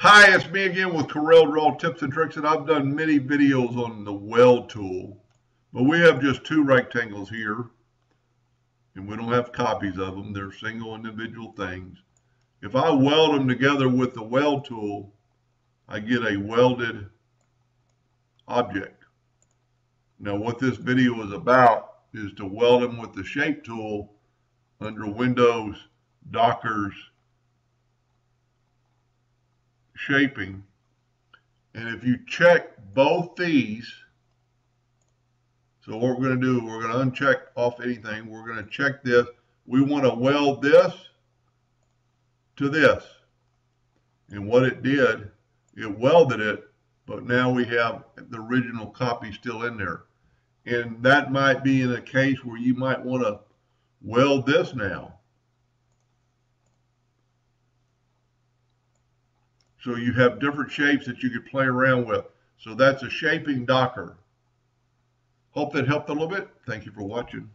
Hi, it's me again with Corel Draw Tips and Tricks, and I've done many videos on the weld tool, but we have just two rectangles here, and we don't have copies of them. They're single individual things. If I weld them together with the weld tool, I get a welded object. Now, what this video is about is to weld them with the shape tool under Windows, Dockers, shaping. And if you check both these, so what we're going to do, we're going to uncheck off anything. We're going to check this. We want to weld this to this. And what it did, it welded it, but now we have the original copy still in there. And that might be in a case where you might want to weld this now. So you have different shapes that you could play around with. So that's a shaping docker. Hope that helped a little bit. Thank you for watching.